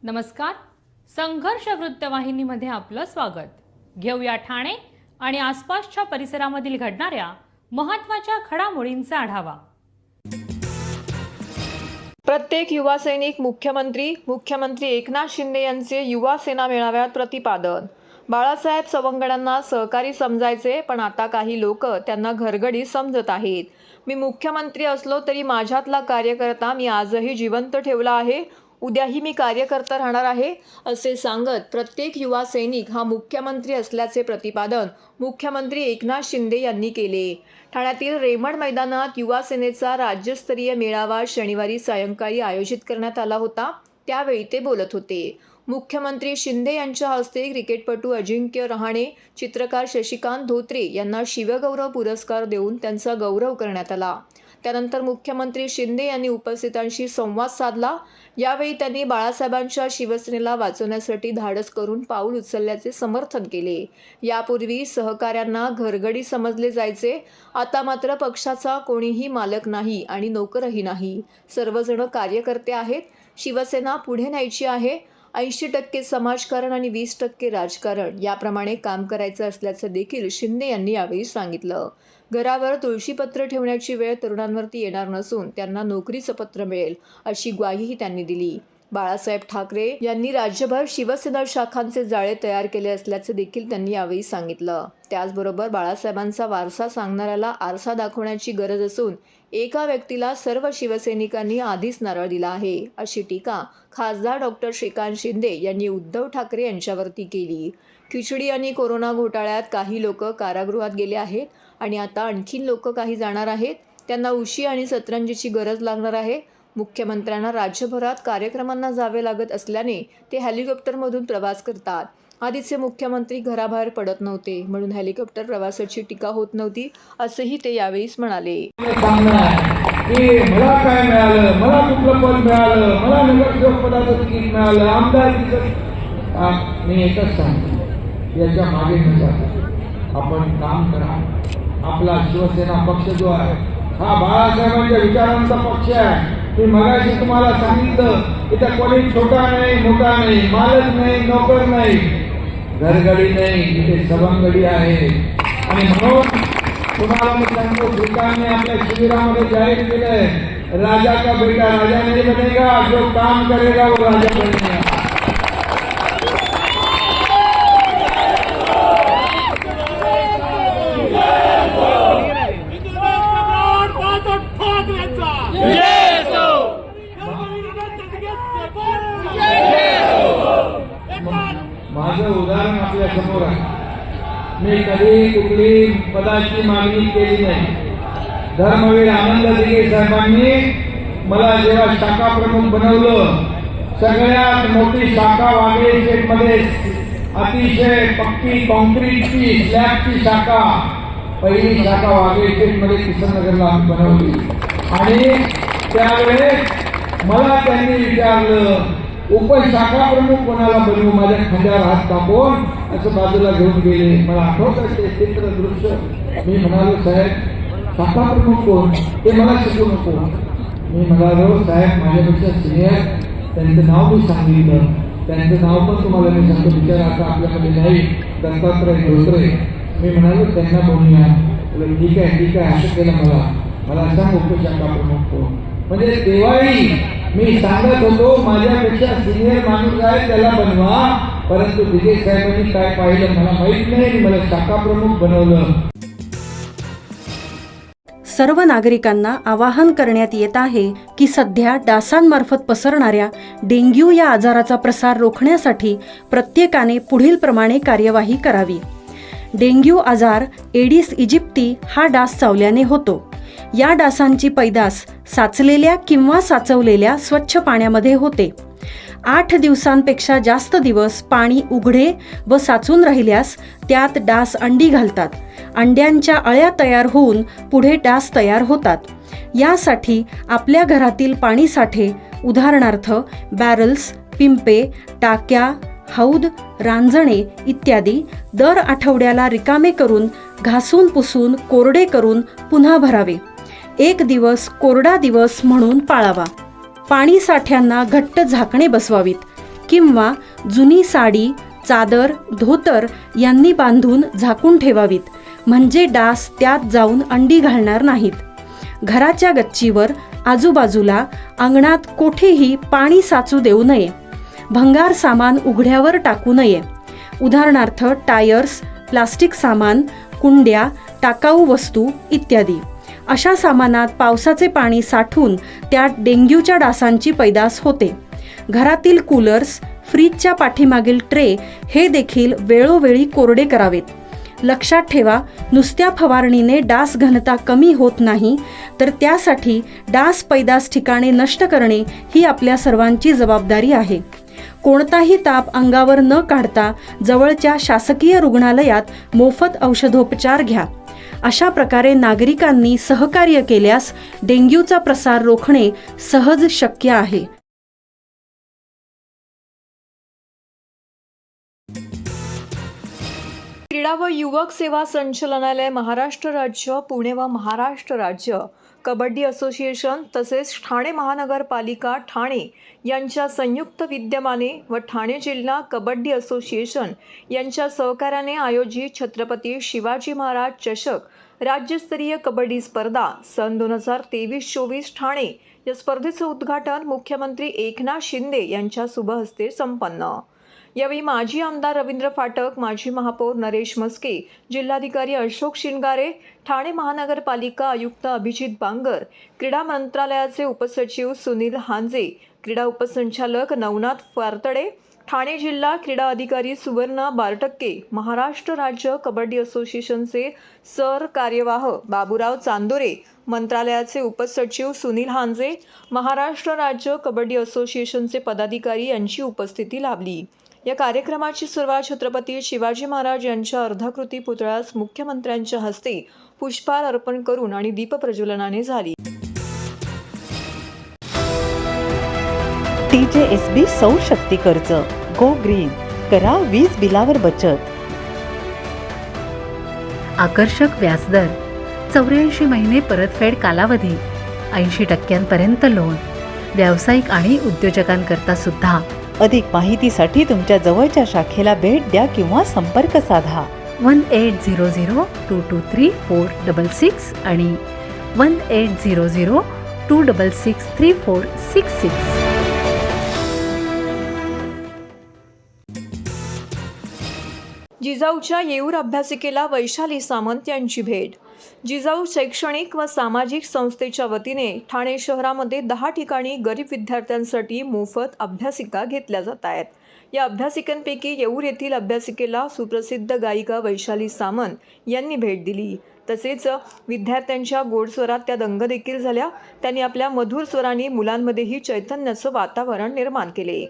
नमस्कार. संघर्ष वृत्तवाहिनीमध्ये आपलं स्वागत. घेऊया ठाणे आणि आसपासच्या परिसरामधील घडणाऱ्या महत्त्वाच्या घडामोडींचा आढावा. प्रत्येक युवा सैनिक मुख्यमंत्री एकनाथ शिंदे यांचे युवा सेना मेळाव्यात प्रतिपादन. बाळासाहेब सवंगडांना सहकारी समजायचे, पण आता काही लोक त्यांना घरगडी समजत आहेत. मी मुख्यमंत्री असलो तरी माझ्यातला कार्यकर्ता मी आजही जिवंत ठेवला आहे. उद्याही मी कार्यकर्ता राहणार आहे, असे सांगत प्रत्येक युवा सैनिक हा मुख्यमंत्री असल्याचे प्रतिपादन मुख्यमंत्री एकनाथ शिंदे यांनी केले. ठाण्यातील रेमंड मैदानात युवा सेनेचा राज्यस्तरीय मेळावा शनिवारी सायंकाळी आयोजित करण्यात आला होता. त्यावेळी ते बोलत होते. मुख्यमंत्री शिंदे यांच्या हस्ते क्रिकेटपटू अजिंक्य रहाणे, चित्रकार शशिकांत धोत्रे यांना शिवगौरव पुरस्कार देऊन त्यांचा गौरव करण्यात आला. त्यानंतर मुख्यमंत्री शिंदे यांनी उपस्थितांशी संवाद साधला. यावेळी त्यांनी बाळासाहेबांच्या शिवसेनेला वाचवण्यासाठी धाडस करून पाऊल उचलल्याचे समर्थन केले. यापूर्वी सहकाऱ्यांना घरगडी समजले जायचे, आता मात्र पक्षाचा कोणीही मालक नाही आणि नोकरही नाही. सर्वजण कार्यकर्ते आहेत. शिवसेना पुढे न्यायची आहे. 80% समाजकारण आणि 20% राजकारण याप्रमाणे काम करायचं असल्याचं देखील शिंदे यांनी यावेळी सांगितलं. घरावर तुळशीपत्र ठेवण्याची वेळ तरुणांवरती येणार नसून त्यांना नोकरीचं पत्र मिळेल, अशी ग्वाहीही त्यांनी दिली. बाळासाहेब ठाकरे यांनी राज्यभर शिवसेना शाखांचे जाळे तयार केले असल्याचे देखील त्यांनी यावेळी सांगितलं. त्याचबरोबर बाळासाहेबांचा वारसा सांगणाऱ्याला आरसा दाखवण्याची गरज असून एका व्यक्तीला सर्व शिवसैनिकांनी आधीच नारळ दिला आहे, अशी टीका खासदार डॉक्टर श्रीकांत शिंदे यांनी उद्धव ठाकरे यांच्यावरती केली. खिचडी आणि कोरोना घोटाळ्यात काही लोक कारागृहात गेले आहेत आणि आता आणखीन लोक काही जाणार आहेत. त्यांना उशी आणि सतरंजीची गरज लागणार आहे. मुख्यमंत्र्यांना राज्यभरात कार्यक्रमांना जावे लागत असल्याने ते हेलिकॉप्टरमधून प्रवास करतात. आधीचे मुख्यमंत्री घराबाहेर पडत नव्हते, म्हणून हेलिकॉप्टर प्रवासाची टीका होत नव्हती, असंही ते यावेळीच म्हणाले. मला काय मिळालं, मला कुठलं पद मिळालं, मला नगरसेवक पदाचं तिकीट मिळालं, आमदार मी एकच सांगतो, याच्या मागे आपण काम करा. आपला शिवसेना पक्ष जो आहे हा बाळासाहेबांच्या विचारांचा पक्ष आहे. मी मगाशी तुम्हाला सांगितलं, इथं कोणी छोटा नाही, मोठा नाही, मालक नाही, नोकर नाही, घरगडी नाही, इथे सवंगडी आहे. आणि म्हणून तुम्हाला मी सांगतो, श्रीकांतने आपल्या शिबिरामध्ये जाहीर केलंय, राजा का बेटा राजा नहीं बनेगा, जो काम करेगा वो राजा बनेगा. माझं उदाहरण आपल्या समोर आहे. मी कधी कुठली पदाची मागणी केली नाही. धर्मवीर आनंद दिघे साहेबांनी मला जेव्हा शाखा प्रमुख बनवलं, सगळ्यात मोठी शाखा वाघेरी शेठमध्ये, अतिशय पक्की कॉन्क्रीटची स्लॅबची शाखा, पहिली शाखा वाघेरी शेठमध्ये किशननगरला बनवली. आणि त्यावेळेस मला त्यांनी विचारलं, उपशाखा प्रमुख कोणाला बनवू, माझ्या खांद्यावर हात टाकून असं बाजूला घेऊन गेले. मला आठवतं ते चित्र दृश्य. मी म्हणालो, साहेब शाखा प्रमुख कोण, ते मला शिकवू नको. मी म्हणालो, साहेब माझ्यापेक्षा सिनियर, त्यांचं नाव मी सांगितलं. त्यांचं नाव पण तुम्हाला मी सांगतो, विचार आता आपल्याकडे नाही, दत्तात्रय धोत्रे. मी म्हणालो, त्यांना बोलूया. ठीक आहे असं केलं. मला सांग उपशाखा प्रमुख कोण. म्हणजे तेव्हाही मी सांगत होतो, माझ्यापेक्षा सिनियर माणूस आहे त्याला बनवा. परंतु दिघे साहेबांनी काय पाहिलं मला माहित नाही, मला शाखा प्रमुख बनवलं. सर्व नागरिकांना आवाहन करण्यात येत आहे की सध्या डासांमार्फत पसरणाऱ्या डेंग्यू या आजाराचा प्रसार रोखण्यासाठी प्रत्येकाने पुढील प्रमाणे कार्यवाही करावी. डेंग्यू आजार एडिस इजिप्ती हा डास चावल्याने होतो. या डासांची पैदास साचलेल्या किंवा साचवलेल्या स्वच्छ पाण्यामध्ये होते. 8 दिवसांपेक्षा जास्त दिवस पाणी उघडे व साचून राहिल्यास त्यात डास अंडी घालतात. अंड्यांच्या अळ्या तयार होऊन पुढे डास तयार होतात. यासाठी आपल्या घरातील पाणीसाठे, उदाहरणार्थ बॅरल्स, पिंपे, टाक्या, हौद, रांजणे इत्यादी दर आठवड्याला रिकामे करून घासून पुसून कोरडे करून पुन्हा भरावे. 1 दिवस कोरडा दिवस म्हणून पाळावा. पाणी साठ्यांना घट्ट झाकणे बसवावीत. किंवा जुनी साडी, चादर, धोतर यांनी बांधून झाकून ठेवावीत, म्हणजे डास त्यात जाऊन अंडी घालणार नाहीत. घराच्या गच्चीवर, आजूबाजूला, अंगणात कोठेही पाणी साचू देऊ नये. भंगार सामान उघड्यावर टाकू नये. उदाहरणार्थ टायर्स, प्लास्टिक सामान, कुंड्या, टाकाऊ वस्तू इत्यादी. अशा सामानात पावसाचे पाणी साठून त्यात डेंग्यूच्या डासांची पैदास होते. घरातील कूलर्स, फ्रीजच्या पाठीमागील ट्रे हे देखील वेळोवेळी कोरडे करावेत. लक्षात ठेवा, नुसत्या फवारणीने डास घनता कमी होत नाही, तर त्यासाठी डास पैदास ठिकाणे नष्ट करणे ही आपल्या सर्वांची जबाबदारी आहे. कोणताही ताप अंगावर न काढता जवळच्या शासकीय रुग्णालयात मोफत औषधोपचार घ्या. अशा प्रकारे नागरिकांनी सहकार्य केल्यास डेंग्यूचा प्रसार रोखणे सहज शक्य आहे. क्रीडा व युवक सेवा संचालनालय महाराष्ट्र राज्य, पुणे व महाराष्ट्र राज्य कबड्डी असोसिएशन तसेच ठाणे महानगरपालिका ठाणे यांच्या संयुक्त विद्यमाने व ठाणे जिल्हा कबड्डी असोसिएशन यांच्या सहकार्याने आयोजित छत्रपती शिवाजी महाराज चषक राज्यस्तरीय कबड्डी स्पर्धा सन 2023-24 ठाणे या स्पर्धेचं उद्घाटन मुख्यमंत्री एकनाथ शिंदे यांच्या शुभहस्ते संपन्न. यावेळी माजी आमदार रवींद्र फाटक, माजी महापौर नरेश मस्के, जिल्हाधिकारी अशोक शिंगारे, ठाणे महानगरपालिका आयुक्त अभिजित बांगर, क्रीडा मंत्रालयाचे उपसचिव सुनील हांजे, क्रीडा उपसंचालक नवनाथ फारतडे, ठाणे जिल्हा क्रीडा अधिकारी सुवर्णा बारटक्के, महाराष्ट्र राज्य कबड्डी असोसिएशनचे सर कार्यवाह बाबूराव चांदोरे, मंत्रालयाचे उपसचिव सुनील हांजे, महाराष्ट्र राज्य कबड्डी असोसिएशनचे पदाधिकारी यांची उपस्थिती लाभली. या कार्यक्रमाची सुरुवात छत्रपती शिवाजी महाराज यांच्या अर्धाकृती पुतळ्यास मुख्यमंत्र्यांच्या हस्ते पुष्पहार अर्पण करून आणि दीपप्रज्वलनाने झाली. TJSB सौर शक्ती कर्ज, गो ग्रीन, करा वीज बिलावर बचत. आकर्षक व्याजदर, 84 महिने परतफेड कालावधी, 80% लोन, व्यावसायिक आणि उद्योजकांकरता सुद्धा. अधिक माहितीसाठी तुमच्या जवळच्या शाखेला भेट द्या किंवा संपर्क साधा. 1800-223-466 आणि 1800-266-3466. जिजाऊच्या येऊर अभ्यासिकेला वैशाली सामंत यांची भेट. जिजाऊ शैक्षणिक व सामाजिक संस्थेच्या वतीने ठाणे शहरामध्ये 10 ठिकाणी गरीब विद्यार्थ्यांसाठी मोफत अभ्यासिका घेतल्या जात आहेत. या अभ्यासिकांपैकी येऊर येथील अभ्यासिकेला सुप्रसिद्ध गायिका वैशाली सामंत यांनी भेट दिली. तसेच विद्यार्थ्यांच्या गोड स्वरात त्या दंग देखील झाल्या. त्यांनी आपल्या मधुर स्वरांनी मुलांमध्येही चैतन्याचं वातावरण निर्माण केले.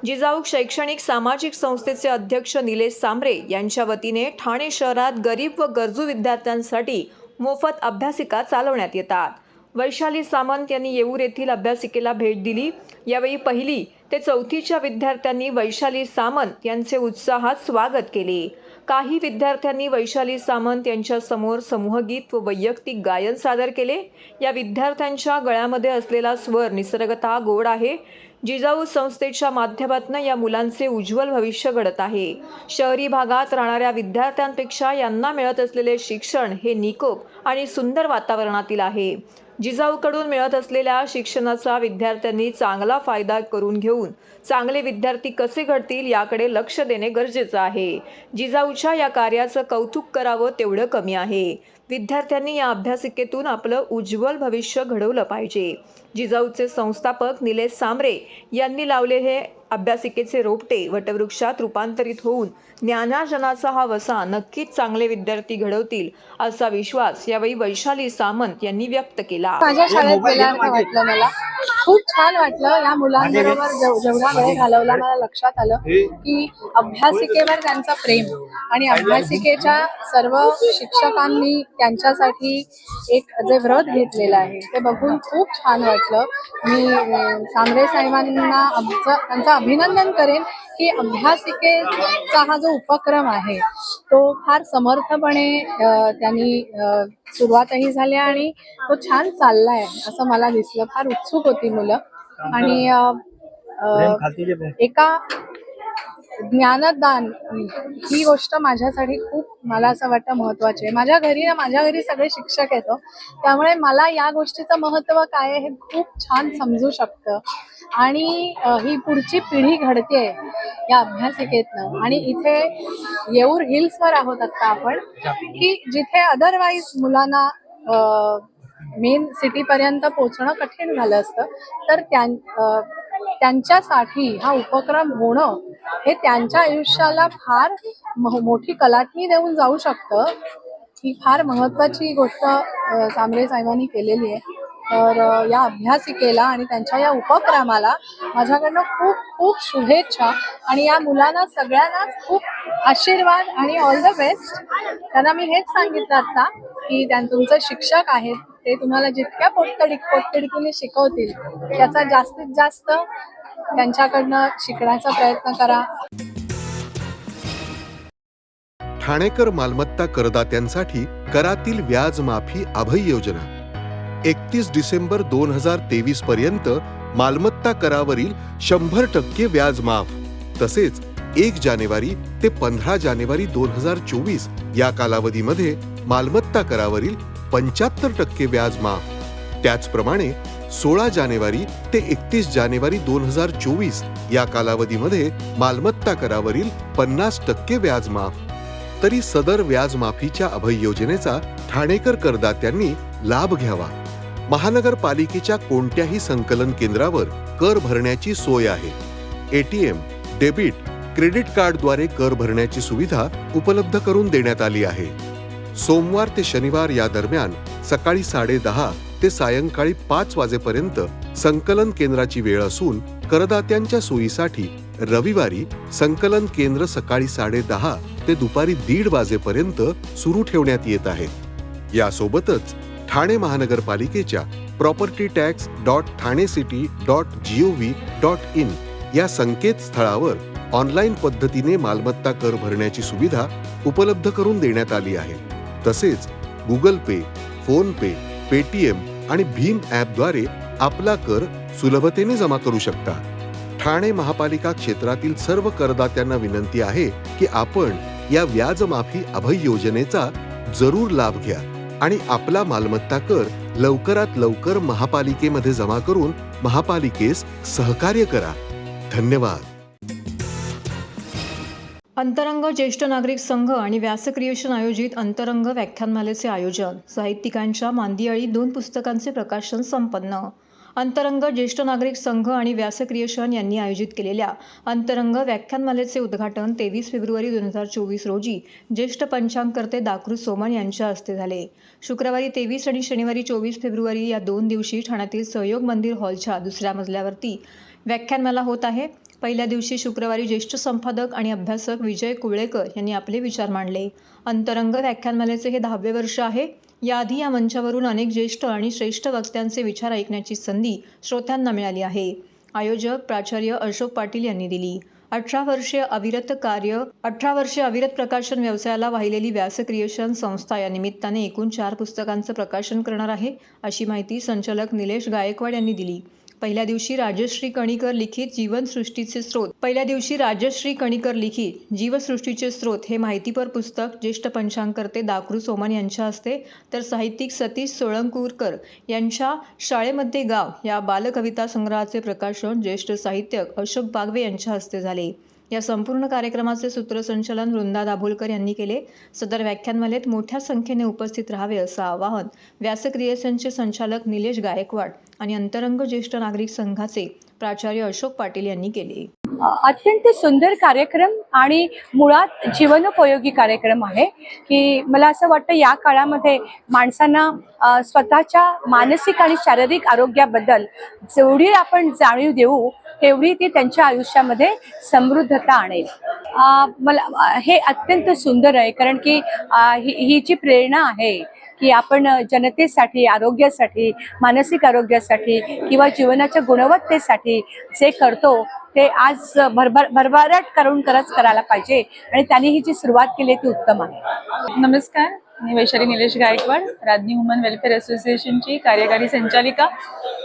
जिजाऊ शैक्षणिक सामाजिक संस्थेचे अध्यक्ष निलेश सांबरे यांच्या वतीने ठाणे शहरात गरीब व गरजू विद्यार्थ्यांसाठी मोफत अभ्यासिका चालवण्यात येतात. वैशाली सामंत यांनी येऊर येथील अभ्यासिकेला भेट दिली. यावेळी 1ली ते 4थीच्या विद्यार्थ्यांनी वैशाली सामंत यांचे उत्साहात स्वागत केले. काही विद्यार्थ्यांनी वैशाली सामंत यांच्या समोर समूहगीत व वैयक्तिक गायन सादर केले. या विद्यार्थ्यांच्या गळ्यामध्ये असलेला स्वर निसर्गतः गोड आहे. जिजाऊ संस्थेच्या माध्यमातून या मुलांचे उज्ज्वल भविष्य घडत आहे. शहरी भागात राहणाऱ्या विद्यार्थ्यांपेक्षा यांना मिळत असलेले शिक्षण हे निकोप आणि सुंदर वातावरणातील आहे. जिजाऊकडून मिळत असलेल्या शिक्षणाचा विद्यार्थ्यांनी चांगला फायदा करून घेऊन चांगले विद्यार्थी कसे घडतील याकडे लक्ष देणे गरजेचे आहे. जिजाऊच्या या कार्याचं कौतुक करावं तेवढं कमी आहे. विद्यार्थ्यांनी या अभ्यासिकेतून आपलं उज्ज्वल भविष्य घडवलं पाहिजे. जिजाऊचे संस्थापक निलेश सांबरे यांनी लावले हे अभ्यासिकेचे रोपटे वटवृक्षात रूपांतरित होऊन ज्ञानार्जनाचा हा वसा नक्कीच चांगले विद्यार्थी घडवतील असा विश्वास यावेळी वैशाली सामंत यांनी व्यक्त केला. माझ्या शाळेत गेल्यानंतर वाटलं, मला खूप छान वाटलं. या मुलांबरोबर जेवढा वेळ घालवला मला लक्षात आलं की अभ्यासिकेवर त्यांचा प्रेम आणि अभ्यासिकेच्या सर्व शिक्षकांनी त्यांच्यासाठी एक जे व्रत घेतलेलं आहे ते बघून खूप छान वाटलं. मी सांबरे साहेबांना त्यांचं अभिनंदन करेन की अभ्यासिकेचा हा जो उपक्रम आहे तो फार समर्थपणे त्यांनी सुरुवातही झाली आणि तो छान चाललाय असं मला दिसलं. फार उत्सुक होती मुलं आणि एका ज्ञानदान ही गोष्ट माझ्यासाठी खूप, मला असं वाटतं, महत्वाची आहे. माझ्या घरी सगळे शिक्षक येतो, त्यामुळे मला या गोष्टीचं महत्व काय आहे हे खूप छान समजू शकतं. आणि ही पुढची पिढी घडते या अभ्यासिकेतनं. आणि इथे येऊर हिल्सवर आहोत आता आपण, की जिथे अदरवाईज मुलांना मेन सिटीपर्यंत पोहोचणं कठीण झालं असतं, तर त्यांच्यासाठी हा उपक्रम होणं हे त्यांच्या आयुष्याला फार मोठी कलाटणी देऊन जाऊ शकतं. ही फार महत्वाची गोष्ट सांबरे साहेबांनी केलेली आहे. तर या अभ्यासिकेला आणि त्यांच्या या उपक्रमाला माझ्याकडनं खूप खूप शुभेच्छा. आणि या मुलांना सगळ्यांनाच खूप आशीर्वाद आणि ऑल द बेस्ट. त्यांना मी हेच सांगितलं आता की तुमचे शिक्षक आहेत, ते तुम्हाला जितक्या पोटतिडकीने शिकवतील त्याचा जास्तीत जास्त त्यांच्याकडनं शिकण्याचा प्रयत्न करा. ठाणेकर मालमत्ता करदात्यांसाठी करातील व्याज माफी अभय योजना 31 डिसेंबर 2023 पर्यंत मालमत्ता करावरील 100% व्याज माफ. तसेच 1 जानेवारी ते 15 जानेवारी 2024 या कालावधीमध्ये मालमत्ता करावरील 75% व्याज माफ. त्याचप्रमाणे 16 जानेवारी ते 31 जानेवारी 2024 या कालावधीमध्ये मालमत्ता करावरील 50% व्याज माफ. तरी सदर व्याज माफीच्या अभय योजनेचा ठाणेकर करदात्यांनी लाभ घ्यावा. महानगरपालिकेच्या कोणत्याही संकलन केंद्रावर कर भरण्याची सोय आहे. ATM, डेबिट, क्रेडिट कार्डद्वारे कर भरण्याची सुविधा उपलब्ध करून देण्यात आली आहे. सोमवार ते शनिवार या दरम्यान सकाळी 10:30 ते सायंकाळी 5 वाजेपर्यंत संकलन केंद्राची वेळ असून करदात्यांच्या सोयीसाठी रविवारी संकलन केंद्र सकाळी 10:30 ते दुपारी 1:30 वाजेपर्यंत सुरू ठेवण्यात येत आहे. यासोबतच ठाणे महानगरपालिकेच्या propertytax.thanecity.gov.in या संकेतस्थळावर ऑनलाईन पद्धतीने मालमत्ता कर भरण्याची सुविधा उपलब्ध करून देण्यात आली आहे. तसेच गुगल पे, फोन पे, पेटीएम आणि भीम ॲपद्वारे आपला कर सुलभतेने जमा करू शकता. ठाणे महापालिका क्षेत्रातील सर्व करदात्यांना विनंती आहे की आपण या व्याज माफी अभय योजनेचा जरूर लाभ घ्या आणि आपला मालमत्ता कर लवकरात लवकर महापालिकेमध्ये जमा करून महापालिकेस सहकार्य करा. धन्यवाद. अंतरंग ज्येष्ठ नागरिक संघ आणि व्यास क्रिएशन आयोजित अंतरंग व्याख्यानमालेचे आयोजन. साहित्यिकांच्या मांदियाळी 2 पुस्तकांचे प्रकाशन संपन्न. अंतरंग ज्येष्ठ नागरिक संघ आणि व्यास क्रिएशन यांनी आयोजित केलेल्या अंतरंग व्याख्यानमालेचे उद्घाटन 23 फेब्रुवारी 2024 रोजी ज्येष्ठ पंचांगकर्ते दाकृ सोमन यांच्या हस्ते झाले. शुक्रवारी 23 आणि शनिवारी 24 फेब्रुवारी या 2 दिवशी ठाण्यातील सहयोग मंदिर हॉलच्या 2ऱ्या मजल्यावरती व्याख्यानमाला होत आहे. पहिल्या दिवशी शुक्रवारी ज्येष्ठ संपादक आणि अभ्यासक विजय कुवळेकर यांनी आपले विचार मांडले. अंतरंग व्याख्यानमालेचे हे 10वे वर्ष आहे. याआधी या मंचावरून अनेक ज्येष्ठ आणि श्रेष्ठ वक्त्यांचे विचार ऐकण्याची संधी श्रोत्यांना मिळाली आहे. आयोजक प्राचार्य अशोक पाटील यांनी दिली. 18 वर्षे अविरत प्रकाशन व्यवसायाला वाहिलेली व्यास क्रिएशन संस्था या निमित्ताने एकूण 4 पुस्तकांचं प्रकाशन करणार आहे, अशी माहिती संचालक निलेश गायकवाड यांनी दिली. पहिल्या दिवशी राजश्री कणीकर लिखित जीवसृष्टीचे स्रोत हे माहितीपर पुस्तक ज्येष्ठ पंचांगकर्ते दाकृ सोमन यांच्या हस्ते, तर साहित्यिक सतीश सोळंकूरकर यांच्या शाळेमध्ये गाव या बालकविता संग्रहाचे प्रकाशन ज्येष्ठ साहित्यक अशोक बागवे यांच्या हस्ते झाले. या संपूर्ण कार्यक्रमाचे सूत्रसंचालन वृंदा दाभोलकर यांनी केले. सदर व्याख्यानमालेत मोठ्या संख्येने उपस्थित राहावे असं आवाहन व्यास क्रिएशनचे संचालक निलेश गायकवाड आणि अंतरंग ज्येष्ठ नागरिक संघाचे प्राचार्य अशोक पाटील यांनी केले. अत्यंत सुंदर कार्यक्रम आणि मुळात जीवनोपयोगी कार्यक्रम आहे की मला असं वाटतं या काळामध्ये माणसांना स्वतःच्या मानसिक आणि शारीरिक आरोग्याबद्दल जेवढी आपण जाणीव देऊ तेवढी ती त्यांच्या आयुष्यामध्ये समृद्धता आणेल. मला हे अत्यंत सुंदर आहे कारण की ही जी प्रेरणा आहे की आपण जनतेसाठी, आरोग्यासाठी, मानसिक आरोग्यासाठी किंवा जीवनाच्या गुणवत्तेसाठी जे करतो ते आज भरभराट करायला पाहिजे आणि त्यांनी ही जी सुरुवात केली ती उत्तम आहे. नमस्कार, मी वैशाली निलेश गायकवाड, राज्य ह्युमन वेलफेअर असोसिएशनची कार्यकारी संचालिका.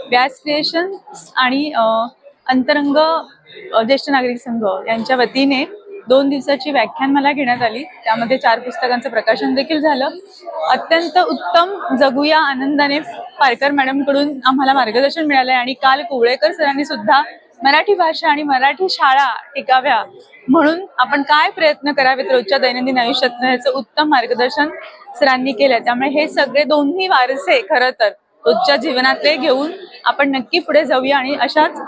व्यास क्रिएशन आणि अंतरंग ज्येष्ठ नागरिक संघ यांच्या वतीने 2 दिवसाची व्याख्यानमाला घेण्यात आली. त्यामध्ये 4 पुस्तकांचं प्रकाशन देखील झालं. अत्यंत उत्तम जगूया आनंदाने पारकर मॅडमकडून आम्हाला मार्गदर्शन मिळालंय आणि काल कुवळेकर सरांनी सुद्धा मराठी भाषा आणि मराठी शाळा टिकाव्या म्हणून आपण काय प्रयत्न करावेत रोजच्या दैनंदिन आयुष्यात याचं उत्तम मार्गदर्शन सरांनी केलंय. त्यामुळे हे सगळे दोन्ही वारसे खरं तर रोजच्या जीवनातले घेऊन आपण नक्की पुढे जाऊया आणि अशाच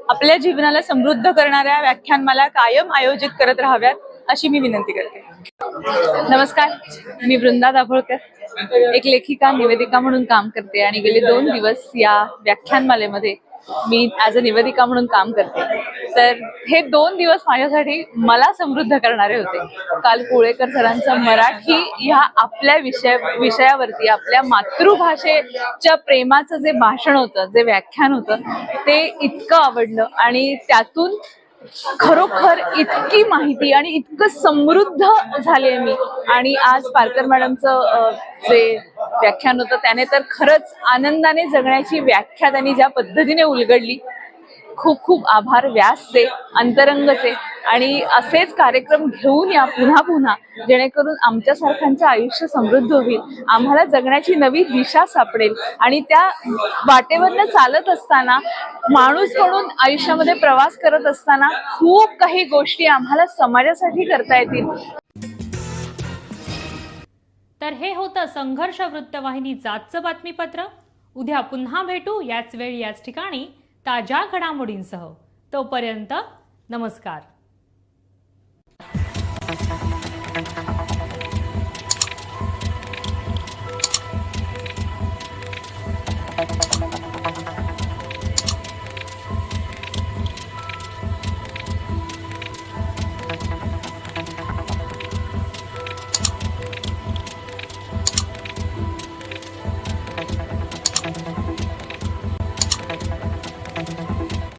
आपल्या जीवनाला समृद्ध करणाऱ्या व्याख्यानमाला कायम आयोजित करत राहाव्यात अशी मी विनंती करते. नमस्कार, मी वृंदा दाभोळकर, एक लेखिका निवेदिका म्हणून काम करते आणि गेले 2 दिवस या व्याख्यानमालेमध्ये मी ॲज अ निवेदिका म्हणून काम करते. तर हे 2 दिवस माझ्यासाठी मला समृद्ध करणारे होते. काल कुवळेकर सरांचं मराठी ह्या आपल्या विषयावरती आपल्या मातृभाषेच्या प्रेमाचं जे भाषण होतं, जे व्याख्यान होतं, ते इतकं आवडलं आणि त्यातून खरोखर इतकी माहिती आणि इतकं समृद्ध झाले मी. आणि आज पारकर मॅडमचं जे व्याख्यान होतं त्याने तर खरंच आनंदाने जगण्याची व्याख्या त्यांनी ज्या पद्धतीने उलगडली. खूप खूप आभार व्यासचे, अंतरंगचे. आणि असेच कार्यक्रम घेऊन या पुन्हा पुन्हा, जेणेकरून आमच्यासारख्यांचं आयुष्य समृद्ध होईल, आम्हाला जगण्याची नवी दिशा सापडेल आणि त्या वाटेवरनं चालत असताना, माणूस म्हणून आयुष्यामध्ये प्रवास करत असताना खूप काही गोष्टी आम्हाला समाजासाठी करता येतील. तर हे होतं संघर्ष वृत्तवाहिनीचं आजचं बातमीपत्र. उद्या पुन्हा भेटू याच वेळी याच ठिकाणी ताज्या घडामोडींसह. तोपर्यंत नमस्कार.